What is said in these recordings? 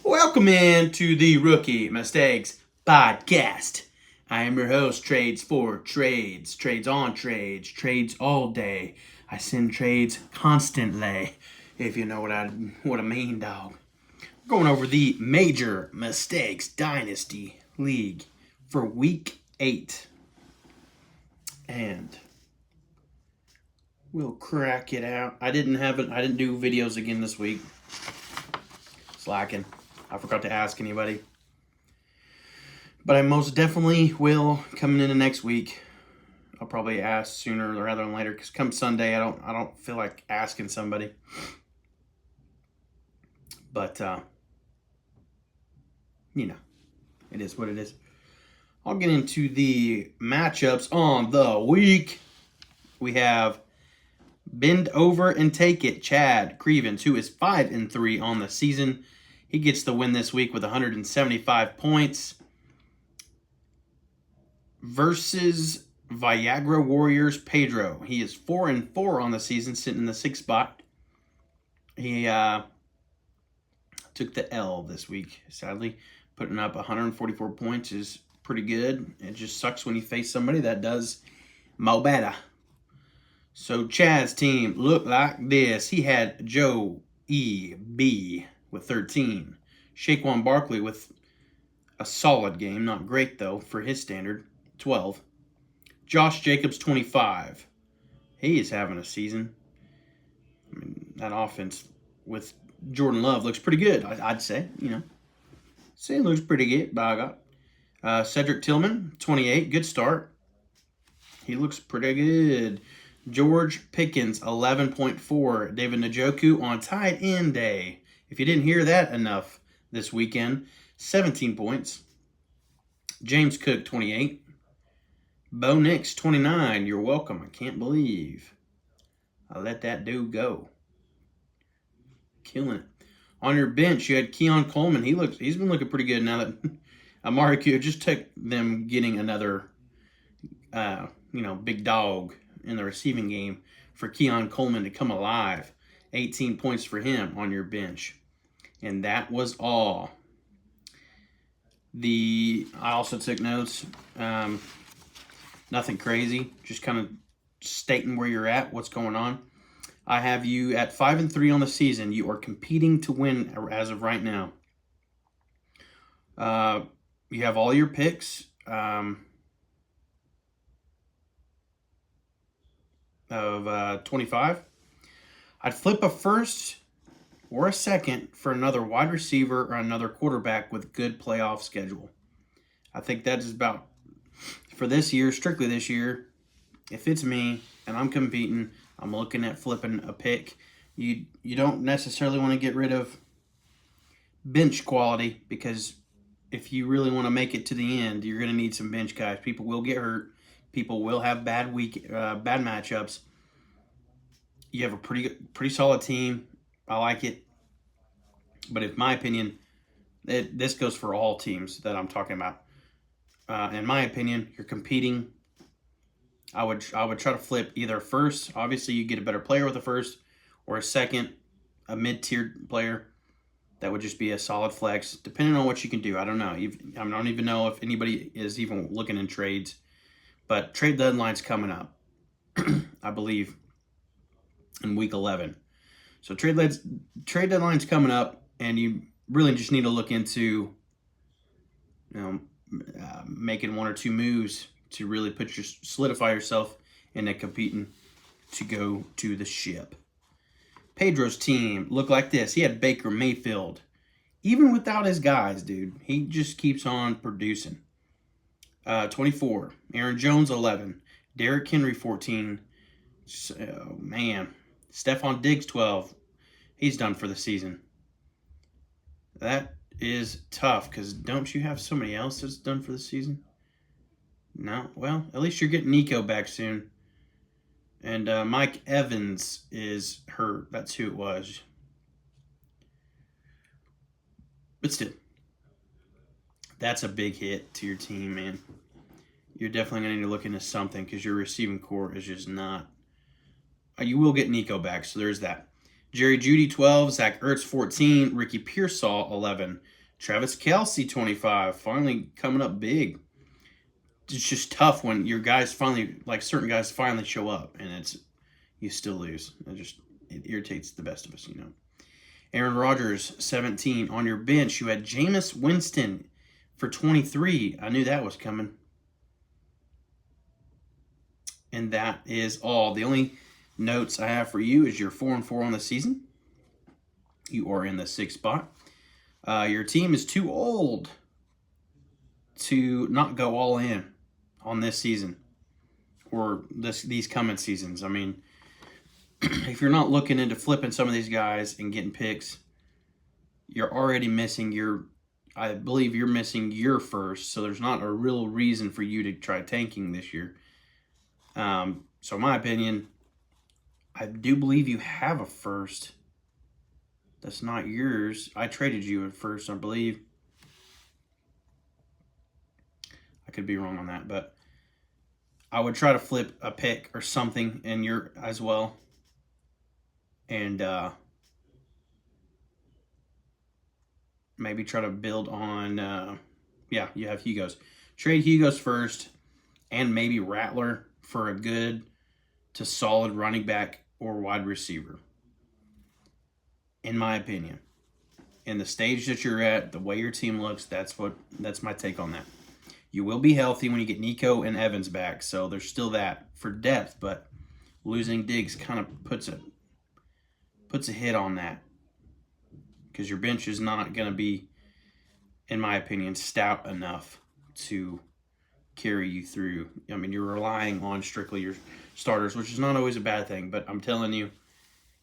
Welcome in to the Rookie Mistakes Podcast. I am your host, Trades for Trades. Trades on trades. Trades all day. I send trades constantly. If you know what I mean, dog. Going over the Major Mistakes Dynasty League for Week 8. And we'll crack it out. I didn't do videos again this week. Slacking. I forgot to ask anybody. But I most definitely will coming into next week. I'll probably ask sooner rather than later because come Sunday I don't feel like asking somebody. But it is what it is. I'll get into the matchups on the week. We have Bend Over and Take It, Chad Crevens, who is 5-3 on the season. He gets the win this week with 175 points. Versus Viagra Warriors Pedro. He is 4-4 on the season, sitting in the 6th spot. He took the L this week, sadly. Putting up 144 points is pretty good. It just sucks when you face somebody that does mo better. So Chad's team looked like this. He had Joe E.B. with 13. Saquon Barkley with a solid game. Not great, though, for his standard. 12. Josh Jacobs, 25. He is having a season. I mean, that offense with Jordan Love looks pretty good, I'd say. Say it looks pretty good, by God. Cedric Tillman, 28. Good start. He looks pretty good. George Pickens, 11.4. David Njoku on tight end day. If you didn't hear that enough this weekend, 17 points. James Cook, 28. Bo Nix, 29. You're welcome. I can't believe I let that dude go. Killing it. On your bench, you had Keon Coleman. He's been looking pretty good now that Amari Cooper just took them getting another big dog in the receiving game for Keon Coleman to come alive. 18 points for him on your bench. And that was all. I also took notes. Nothing crazy. Just kind of stating where you're at, what's going on. I have you at 5-3 on the season. You are competing to win as of right now. You have all your picks of 25. I'd flip a first or a second for another wide receiver or another quarterback with good playoff schedule. I think that is about, for this year, strictly this year, if it's me and I'm competing, I'm looking at flipping a pick. You don't necessarily want to get rid of bench quality because if you really want to make it to the end, you're going to need some bench guys. People will get hurt. People will have bad matchups. You have a pretty solid team. I like it. But in my opinion, this goes for all teams that I'm talking about. In my opinion, you're competing. I would try to flip either first. Obviously, you get a better player with a first, or a second, a mid-tiered player. That would just be a solid flex, depending on what you can do. I don't know. I don't even know if anybody is even looking in trades. But trade deadline's coming up, I believe, in week 11. So trade deadline's coming up, and you really just need to look into, making one or two moves to really solidify yourself into competing to go to the ship. Pedro's team looked like this. He had Baker Mayfield. Even without his guys, dude, he just keeps on producing. 24. Aaron Jones, 11. Derrick Henry, 14. Oh, man. Stephon Diggs, 12. He's done for the season. That is tough because don't you have somebody else that's done for the season? No? Well, at least you're getting Nico back soon. And Mike Evans is hurt. That's who it was. But still, that's a big hit to your team, man. You're definitely going to need to look into something because your receiving core is just not. You will get Nico back, so there's that. Jerry Jeudy, 12. Zach Ertz, 14. Ricky Pearsall, 11. Travis Kelce, 25. Finally coming up big. It's just tough when your guys finally, like certain guys finally show up and you still lose. It irritates the best of us, you know. Aaron Rodgers, 17. On your bench, you had Jameis Winston for 23. I knew that was coming. And that is all. The only notes I have for you is you're 4-4 on the season. You are in the 6th spot. Your team is too old to not go all in on this season or these coming seasons. I mean, if you're not looking into flipping some of these guys and getting picks, you're already missing I believe you're missing your first, so there's not a real reason for you to try tanking this year. So in my opinion, I do believe you have a first. That's not yours. I traded you at first, I believe. I could be wrong on that, but I would try to flip a pick or something in your as well. And maybe try to build on, you have Hugo's. Trade Hugo's first and maybe Rattler for a good to solid running back or wide receiver. In my opinion, in the stage that you're at, the way your team looks, that's my take on that. You will be healthy when you get Nico and Evans back, so there's still that for depth, but losing Diggs kind of puts a hit on that because your bench is not going to be, in my opinion, stout enough to carry you through. I mean, you're relying on strictly your starters, which is not always a bad thing, but I'm telling you,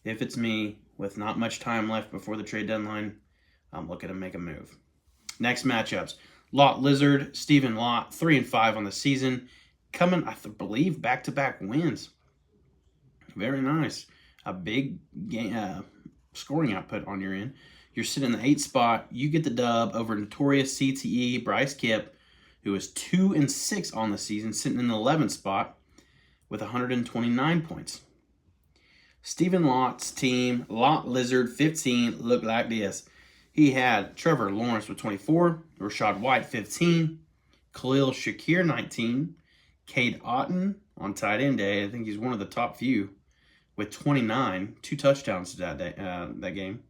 if it's me, with not much time left before the trade deadline, I'm looking to make a move. Next matchups. Lot Lizard, Stephen Lott, 3-5 on the season. Coming, I believe, back-to-back wins. Very nice. A big game, scoring output on your end. You're sitting in the 8th spot. You get the dub over notorious CTE Bryce Kipp, who is 2-6 on the season, sitting in the 11th spot with 129 points. Stephen Lott's team, Lot Lizard 15, looked like this. He had Trevor Lawrence with 24, Rachaad White 15, Khalil Shakir 19, Cade Otton on tight end day. I think he's one of the top few with 29, 2 touchdowns that game.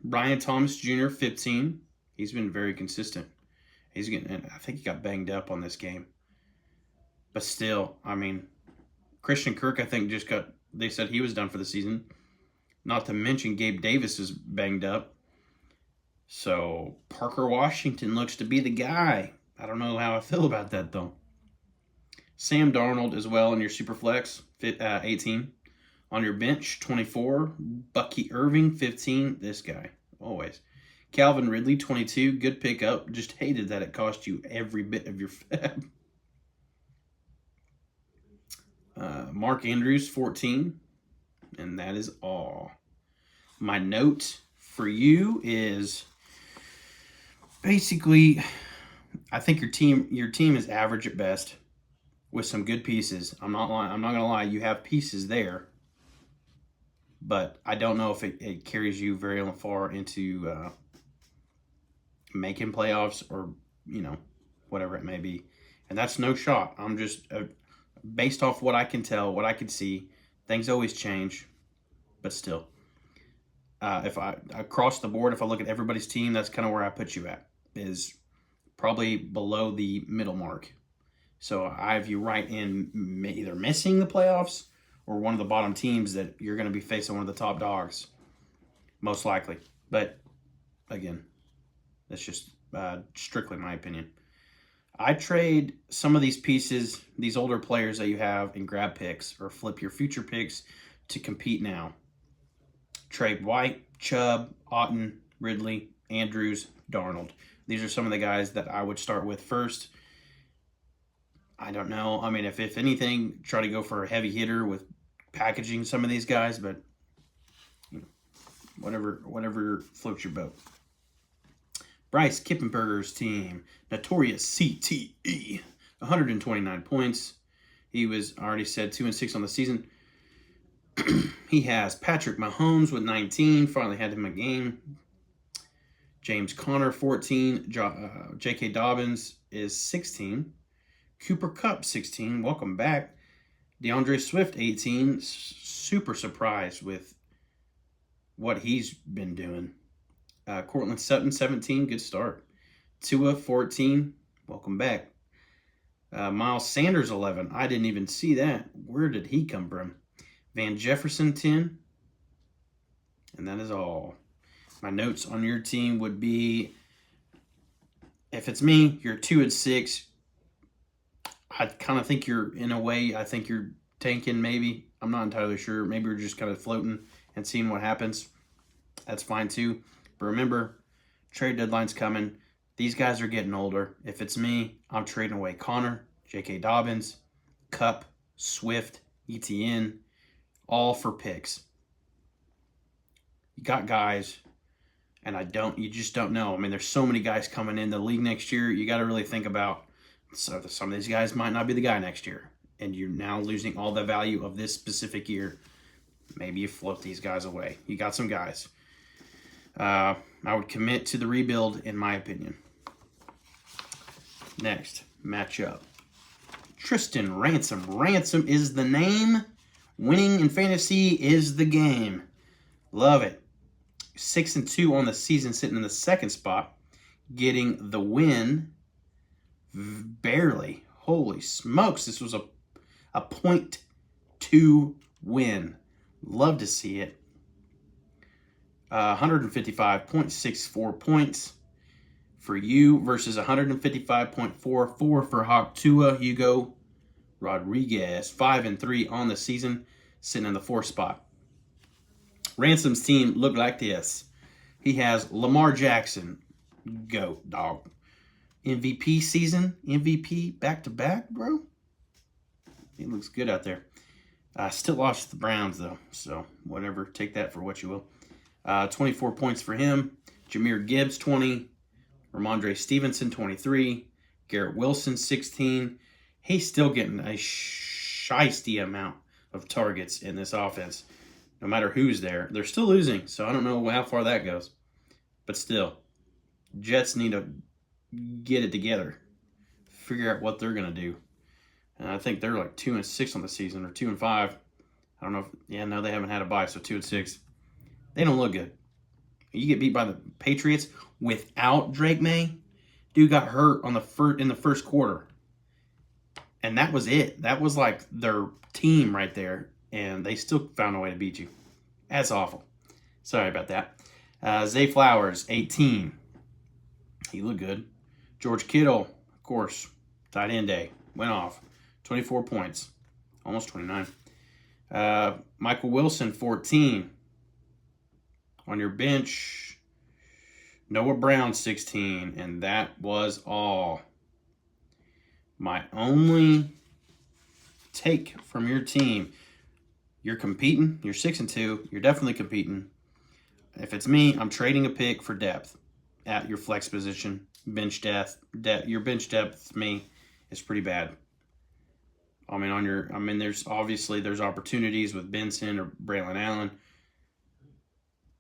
Brian Thomas Jr. 15. He's been very consistent. I think he got banged up on this game. But still, I mean, Christian Kirk, I think, they said he was done for the season. Not to mention Gabe Davis is banged up. So Parker Washington looks to be the guy. I don't know how I feel about that, though. Sam Darnold as well in your super flex, 18. On your bench, 24. Bucky Irving, 15. This guy, always. Calvin Ridley, 22. Good pickup. Just hated that it cost you every bit of your fab. Mark Andrews, 14. And that is all. My note for you is basically, I think your team is average at best with some good pieces. I'm not gonna lie, you have pieces there, but I don't know if it carries you very far into making playoffs or whatever it may be. And that's no shot. I'm just based off what I can tell, what I can see. Things always change, but still, if I across the board, if I look at everybody's team, that's kind of where I put you at, is probably below the middle mark. So I have you right in either missing the playoffs or one of the bottom teams that you're going to be facing one of the top dogs, most likely. But again, that's just strictly my opinion. I trade some of these pieces, these older players that you have, and grab picks or flip your future picks to compete now. Trade White, Chubb, Otton, Ridley, Andrews, Darnold. These are some of the guys that I would start with first. I don't know. I mean, if anything, try to go for a heavy hitter with packaging some of these guys, but whatever floats your boat. Bryce Kippenberger's team, notorious CTE, 129 points. He was already said 2-6 on the season. he has Patrick Mahomes with 19. Finally had him a game. James Conner, 14. J.K. Dobbins is 16. Cooper Kupp, 16. Welcome back. DeAndre Swift, 18. Super surprised with what he's been doing. Cortland Sutton, 17. Good start. Tua, 14. Welcome back. Miles Sanders, 11. I didn't even see that. Where did he come from? Van Jefferson, 10. And that is all. My notes on your team would be, if it's me, you're 2-6. I kind of think you're, in a way, I think you're tanking maybe. I'm not entirely sure. Maybe you're just kind of floating and seeing what happens. That's fine too. But remember, trade deadline's coming. These guys are getting older. If it's me, I'm trading away Connor, J.K. Dobbins, Kupp, Swift, ETN, all for picks. You got guys, and you just don't know. I mean, there's so many guys coming in the league next year. You got to really think about, so some of these guys might not be the guy next year, and you're now losing all the value of this specific year. Maybe you float these guys away. You got some guys. I would commit to the rebuild, in my opinion. Next matchup. Tristan Ransom. Ransom is the name. Winning in fantasy is the game. Love it. 6-2 on the season, sitting in the second spot. Getting the win. Barely. Holy smokes. This was a 0.2 win. Love to see it. 155.64 points for you versus 155.44 for Hawk Tua Hugo Rodriguez. 5-3 on the season, sitting in the 4th spot. Ransom's team looked like this. He has Lamar Jackson, GOAT, dog. MVP season, MVP back-to-back, bro. He looks good out there. Still lost to the Browns, though, so whatever. Take that for what you will. 24 points for him. Jahmyr Gibbs, 20. Ramondre Stevenson, 23. Garrett Wilson, 16. He's still getting a shiesty amount of targets in this offense. No matter who's there. They're still losing, so I don't know how far that goes. But still, Jets need to get it together. Figure out what they're going to do. And I think they're like 2-6 on the season, or 2-5. I don't know if, they haven't had a bye, so 2-6. They don't look good. You get beat by the Patriots without Drake May. Dude got hurt in the first quarter. And that was it. That was like their team right there. And they still found a way to beat you. That's awful. Sorry about that. Zay Flowers, 18. He looked good. George Kittle, of course, tight end day. Went off. 24 points. Almost 29. Michael Wilson, 14. On your bench, Noah Brown, 16. And that was all. My only take from your team, you're competing. You're 6-2. You're definitely competing. If it's me, I'm trading a pick for depth at your flex position. Bench depth. Your bench depth, me, is pretty bad. There's opportunities with Benson or Braylon Allen.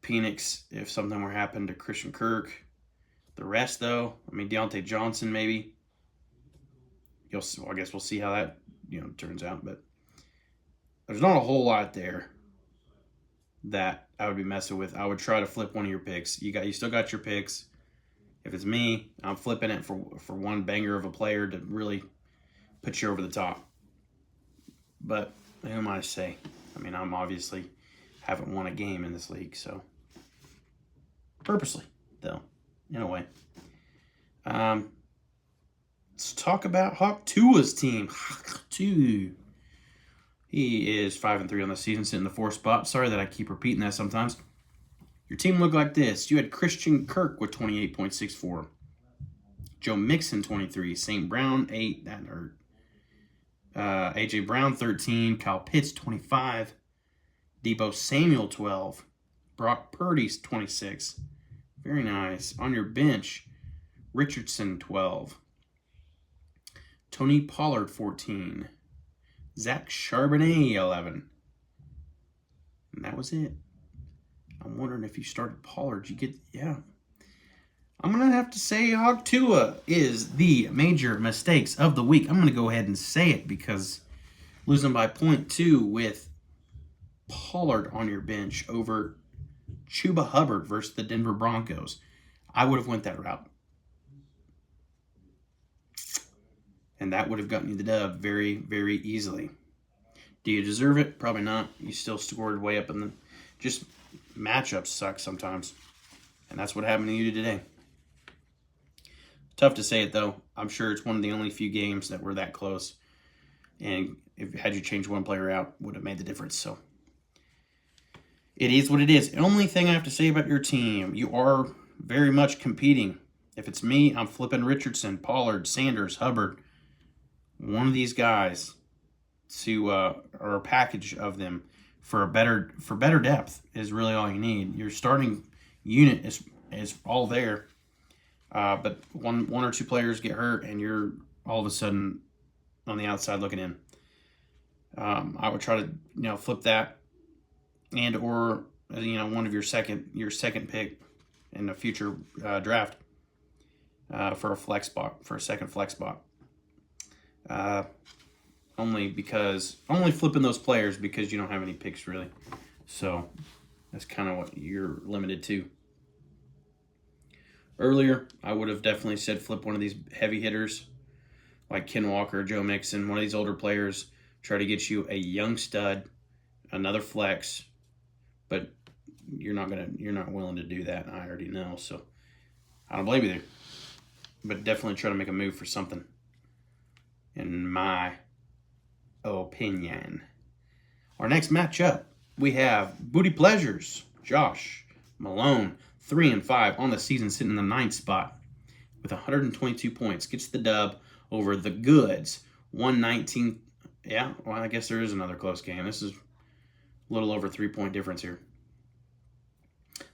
Penix, if something were to happen to Christian Kirk. The rest, though, Deontay Johnson, maybe. I guess we'll see how that turns out. But there's not a whole lot there that I would be messing with. I would try to flip one of your picks. You still got your picks. If it's me, I'm flipping it for one banger of a player to really put you over the top. But who am I to say? I'm obviously haven't won a game in this league, so purposely, though, in a way. Let's talk about Hawk Tua's team. Hawk Tua. He is 5-3 on the season, sitting in the 4th spot. Sorry that I keep repeating that sometimes. Your team looked like this. You had Christian Kirk with 28.64. Joe Mixon, 23. St. Brown, 8. That hurt. A.J. Brown, 13. Kyle Pitts, 25. Deebo Samuel, 12. Brock Purdy, 26. Very nice. On your bench, Richardson, 12. Tony Pollard, 14. Zach Charbonnet, 11. And that was it. I'm wondering if you started Pollard, yeah. I'm going to have to say Hog Tua is the major mistakes of the week. I'm going to go ahead and say it because losing by 0.2 with Pollard on your bench over Chuba Hubbard versus the Denver Broncos. I would have went that route. And that would have gotten you the dub very, very easily. Do you deserve it? Probably not. You still scored way up in the... Just matchups suck sometimes. And that's what happened to you today. Tough to say it, though. I'm sure it's one of the only few games that were that close. And if had you changed one player out, would have made the difference. So it is what it is. The only thing I have to say about your team, you are very much competing. If it's me, I'm flipping Richardson, Pollard, Sanders, Hubbard. One of these guys to or a package of them for better depth is really all you need. Your starting unit is all there, but one or two players get hurt and you're all of a sudden on the outside looking in. I would try to flip that and or one of your second pick in a future draft for a second flex spot. Only flipping those players because you don't have any picks really. So that's kind of what you're limited to. Earlier, I would have definitely said flip one of these heavy hitters like Ken Walker, Joe Mixon, one of these older players. Try to get you a young stud, another flex, but you're not willing to do that. I already know, so I don't blame you there. But definitely try to make a move for something. In my opinion. Our next matchup, we have Booty Pleasures, Josh Malone, 3-5 on the season, sitting in the 9th spot with 122 points. Gets the dub over the Goods, 119. Yeah, well, I guess there is another close game. This is a little over 3-point difference here.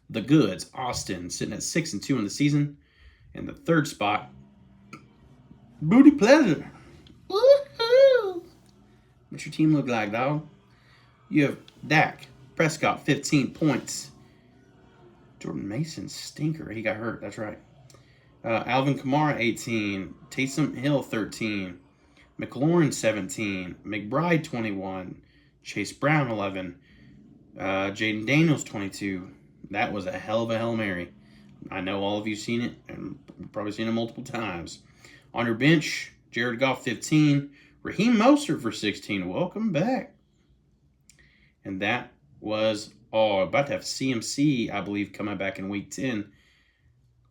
The Goods, Austin, sitting at 6-2 in the season. In the 3rd spot, Booty Pleasure. Woohoo! What's your team look like, dog? You have Dak Prescott, 15 points. Jordan Mason, stinker. He got hurt. That's right. Alvin Kamara, 18. Taysom Hill, 13. McLaurin, 17. McBride, 21. Chase Brown, 11. Jaden Daniels, 22. That was a hell of a Hail Mary. I know all of you seen it, and probably seen it multiple times. On your bench, Jared Goff, 15. Raheem Mostert for 16. Welcome back. And that was all. About to have CMC, I believe, coming back in Week 10.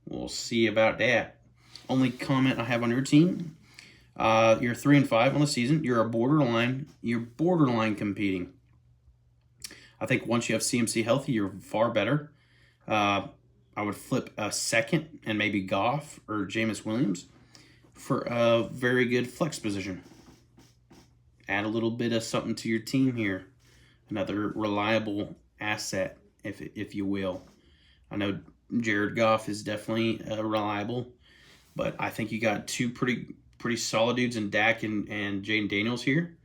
We'll see about that. Only comment I have on your team, you're 3-5 on the season. You're borderline competing. I think once you have CMC healthy, you're far better. I would flip a second and maybe Goff or Jameis Williams for a very good flex position. Add a little bit of something to your team here. Another reliable asset, if you will. I know Jared Goff is definitely reliable, but I think you got two pretty solid dudes in Dak and Jaden Daniels here.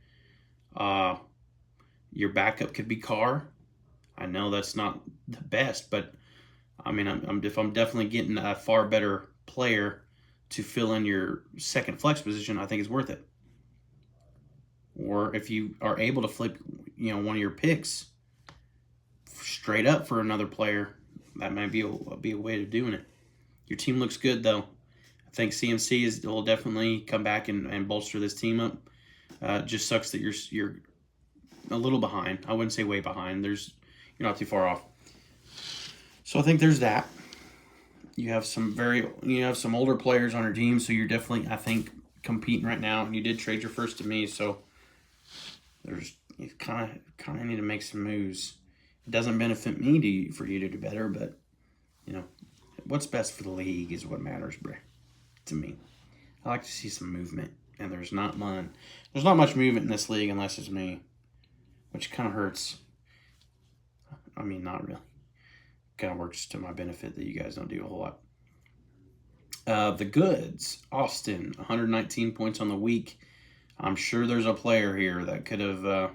Your backup could be Carr. I know that's not the best, but I mean, if I'm definitely getting a far better player to fill in your second flex position, I think it's worth it. Or if you are able to flip, one of your picks straight up for another player, that might be a way of doing it. Your team looks good, though. I think CMC will definitely come back and bolster this team up. It just sucks that you're a little behind. I wouldn't say way behind. You're not too far off. So I think there's that. You have some older players on your team, so you're definitely, I think, competing right now. And you did trade your first to me, so you kind of need to make some moves. It doesn't benefit me for you to do better, but what's best for the league is what matters, bruh. To me, I like to see some movement, and there's not much movement in this league unless it's me, which kind of hurts. I mean, not really. Kind of works to my benefit that you guys don't do a whole lot. The Goods, Austin, 119 points on the week. I'm sure there's a player here that could have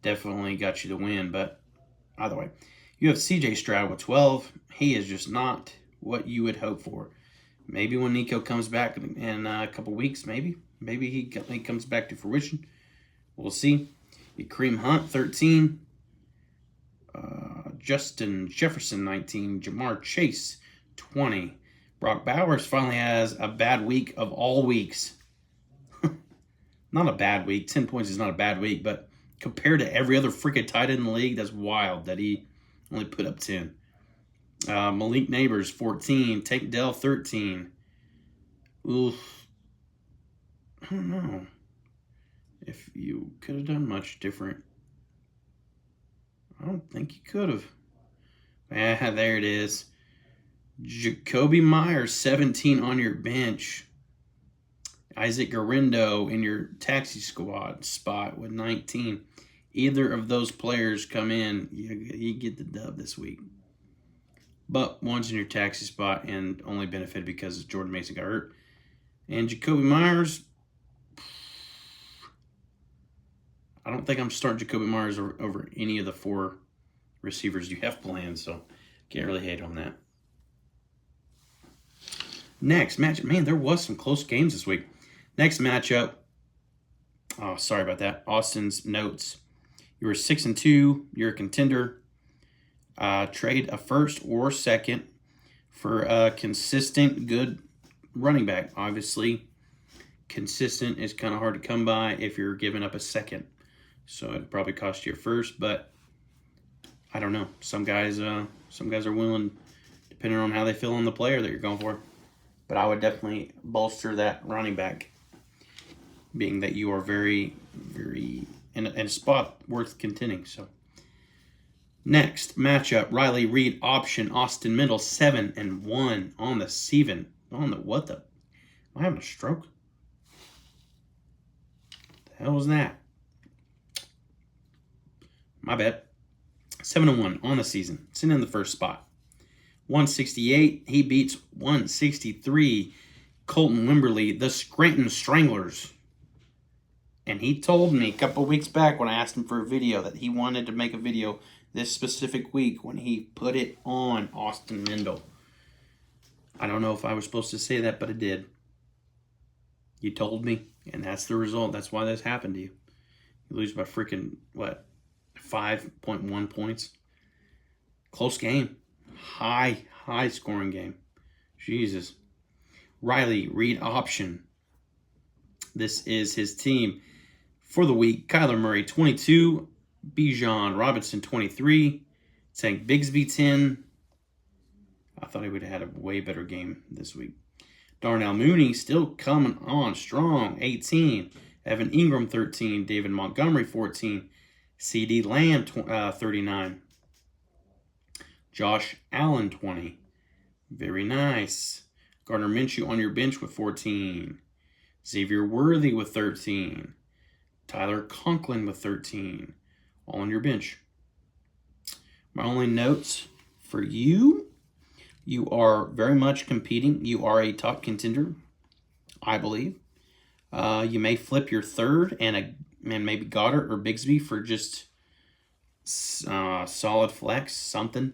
definitely got you the win, but Either way, you have C.J. Stroud with 12. He is just not what you would hope for. Maybe when Nico comes back in a couple weeks, maybe he comes back to fruition. We'll see. Kareem Hunt, 13. Justin Jefferson, 19. Jamar Chase, 20. Brock Bowers finally has a bad week of all weeks. Not a bad week. 10 points is not a bad week, but compared to every other freaking tight end in the league, that's wild that he only put up 10. Malik Neighbors, 14. Tank Dell, 13. Oof. I don't know if you could have done much different. I don't think you could have. Yeah, there it is. Jacoby Myers, 17 on your bench. Isaac Garindo in your taxi squad spot with 19. Either of those players come in, you get the dub this week. But one's in your taxi spot and only benefited because Jordan Mason got hurt. And Jacoby Myers, I don't think I'm starting Jacoby Myers over any of the 4 receivers you have planned, so can't really hate on that. Next matchup. Man, there was some close games this week. Next matchup. Oh, sorry about that. Austin's notes. You were 6-2. You're a contender. Trade a first or second for a consistent, good running back. Obviously, consistent is kind of hard to come by if you're giving up a second. So it'd probably cost you a first, but I don't know. Some guys are willing, depending on how they feel on the player that you're going for. But I would definitely bolster that running back, being that you are very, very in a spot worth contending. So next matchup, Riley Reed option, Austin Mendel 7-1 on the season. On the what the? Am I having a stroke? The hell was that? My bad. 7-1 on the season. Sitting in the first spot. 168. He beats 163. Colton Wimberly, the Scranton Stranglers. And he told me a couple weeks back when I asked him for a video that he wanted to make a video this specific week when he put it on Austin Mendel. I don't know if I was supposed to say that, but I did. You told me, and that's the result. That's why this happened to you. You lose by freaking, 5.1 points. Close game. High scoring game. Jesus. Riley Reed option. This is his team for the week. Kyler Murray 22. Bijan Robinson 23. Tank Bigsby 10. I thought he would have had a way better game this week. Darnell Mooney still coming on strong. 18. Evan Ingram 13. David Montgomery 14. CD Lamb 39. Josh Allen 20. Very nice. Gardner Minshew on your bench with 14. Xavier Worthy with 13. Tyler Conklin with 13. All on your bench. My only notes for you, you are very much competing. You are a top contender, I believe. You may flip your third and maybe Goddard or Bigsby for just solid flex, something.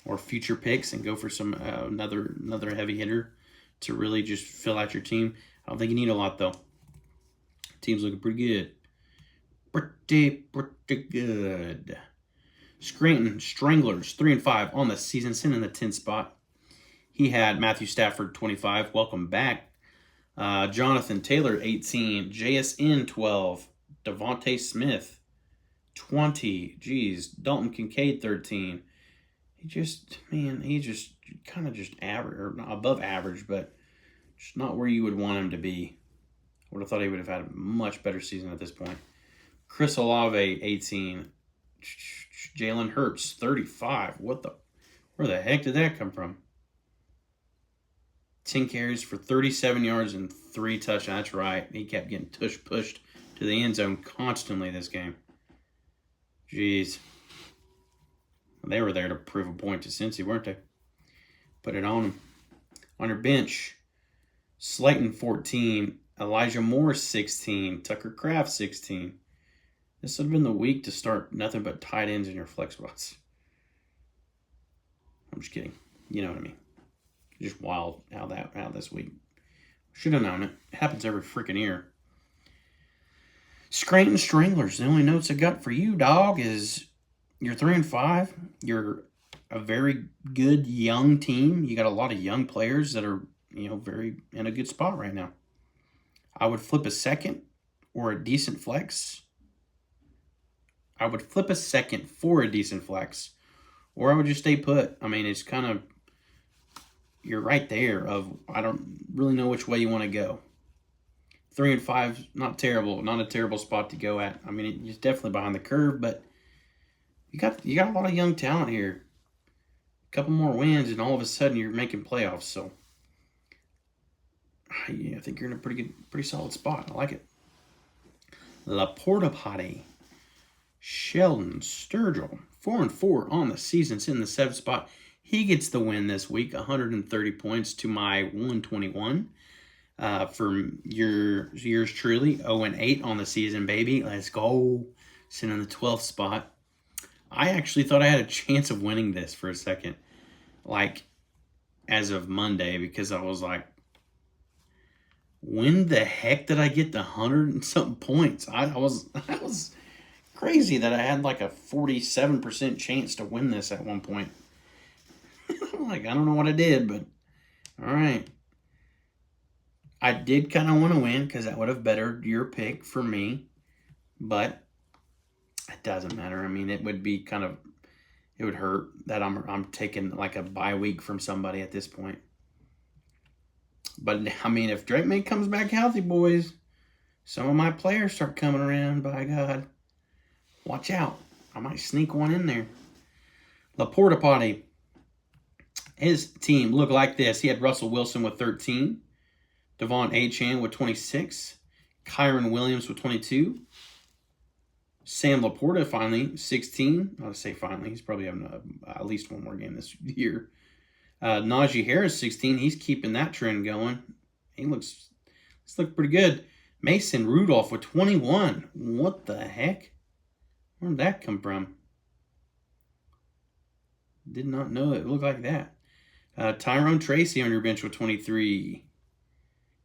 Or future picks and go for some another heavy hitter to really just fill out your team. I don't think you need a lot, though. Team's looking pretty good. Pretty good. Scranton Stranglers, 3-5 on the season, sitting in the 10th spot. He had Matthew Stafford, 25. Welcome back. Jonathan Taylor, 18. JSN, 12. Devontae Smith, 20. Jeez. Dalton Kincaid, 13. He just kind of just average, or not above average, but just not where you would want him to be. I would have thought he would have had a much better season at this point. Chris Olave, 18. Jalen Hurts, 35. Where the heck did that come from? 10 carries for 37 yards and 3 touchdowns. That's right. He kept getting pushed to the end zone constantly this game. Jeez. They were there to prove a point to Cincy, weren't they? Put it on them. On your bench, Slayton, 14. Elijah Moore, 16. Tucker Kraft, 16. This would have been the week to start nothing but tight ends in your flex spots. I'm just kidding. You know what I mean. Just wild how this week. Should have known it. It happens every freaking year. Scranton Stranglers. The only notes I got for you, dog, is you're 3-5. You're a very good young team. You got a lot of young players that are, very in a good spot right now. I would flip a second or a decent flex. I would flip a second for a decent flex, or I would just stay put. I mean, it's kind of, you're right there of, I don't really know which way you want to go. 3-5, not terrible, not a terrible spot to go at. I mean, it's definitely behind the curve, but you got a lot of young talent here. A couple more wins, and all of a sudden you're making playoffs. So, yeah, I think you're in a pretty solid spot. I like it. La Porta Potty. Sheldon Sturgill, 4-4 on the season, sitting in the 7th spot. He gets the win this week, 130 points to my 121. For yours truly, 0-8 on the season, baby. Let's go. Sitting in the 12th spot. I actually thought I had a chance of winning this for a second, like as of Monday, because I was like, when the heck did I get the 100 and something points? I was crazy that I had like a 47% chance to win this at one point. I'm like, I don't know what I did, but all right. I did kind of want to win because that would have bettered your pick for me, but it doesn't matter. I mean, it would be it would hurt that I'm taking like a bye week from somebody at this point. But I mean, if Drake May comes back healthy, boys, some of my players start coming around, by God. Watch out. I might sneak one in there. La Porta Potty. His team looked like this. He had Russell Wilson with 13. Devon Achane with 26. Kyron Williams with 22. Sam Laporta finally, 16. I would say finally. He's probably having at least one more game this year. Najee Harris, 16. He's keeping that trend going. He's looked pretty good. Mason Rudolph with 21. What the heck? Where did that come from? Did not know it looked like that. Tyrone Tracy on your bench with 23.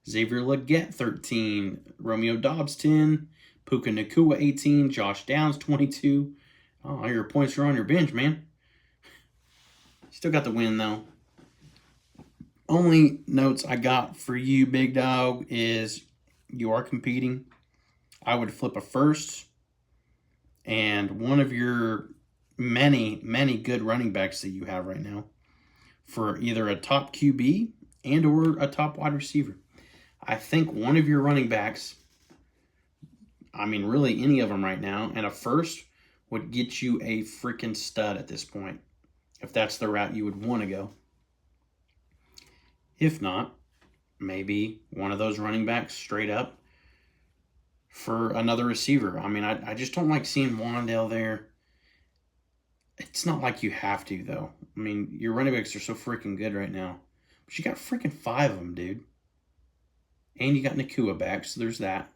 Xavier Legette, 13. Romeo Dobbs, 10. Puka Nacua, 18. Josh Downs, 22. Oh, your points are on your bench, man. Still got the win, though. Only notes I got for you, big dog, is you are competing. I would flip a first and one of your many, many good running backs that you have right now for either a top QB and or a top wide receiver. I think one of your running backs, I mean, really any of them right now, and a first would get you a freaking stud at this point, if that's the route you would want to go. If not, maybe one of those running backs straight up for another receiver. I mean, I just don't like seeing Wan'Dale there. It's not like you have to, though. I mean, your running backs are so freaking good right now. But you got freaking 5 of them, dude. And you got Nacua back, so there's that.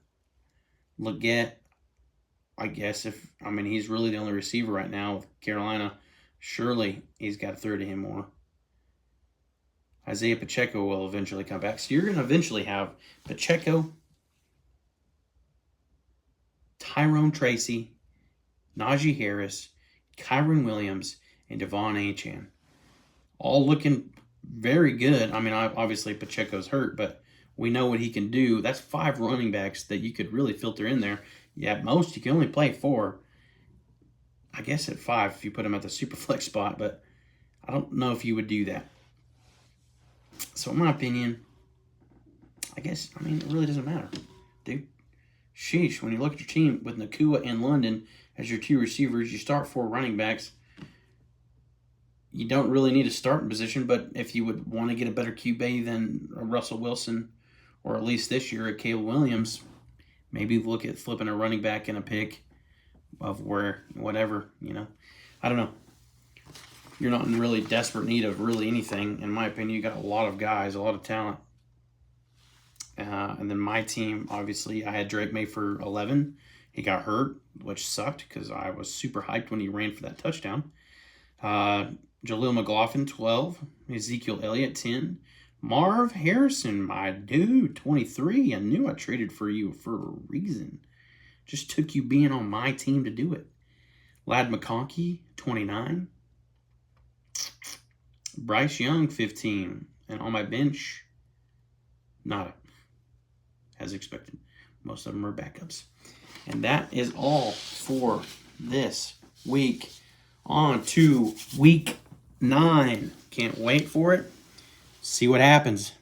Legette, I guess he's really the only receiver right now with Carolina. Surely he's got to throw to him more. Isaiah Pacheco will eventually come back. So you're going to eventually have Pacheco, Tyrone Tracy, Najee Harris, Kyron Williams, and Devon Achane. All looking very good. I mean, obviously Pacheco's hurt, but we know what he can do. That's 5 running backs that you could really filter in there. Yeah, at most you can only play 4. I guess at 5 if you put him at the super flex spot, but I don't know if you would do that. So in my opinion, it really doesn't matter, dude. Sheesh, when you look at your team with Nacua and London as your 2 receivers, you start 4 running backs. You don't really need a starting position, but if you would want to get a better QB than a Russell Wilson, or at least this year a Caleb Williams, maybe look at flipping a running back and a pick of whatever. I don't know. You're not in really desperate need of really anything. In my opinion, you got a lot of guys, a lot of talent. And then my team, obviously, I had Drake May for 11. He got hurt, which sucked because I was super hyped when he ran for that touchdown. Jaleel McLaughlin, 12. Ezekiel Elliott, 10. Marv Harrison, my dude, 23. I knew I traded for you for a reason. Just took you being on my team to do it. Ladd McConkey, 29. Bryce Young, 15. And on my bench, nada. As expected. Most of them are backups. And that is all for this week. On to week 9. Can't wait for it. See what happens.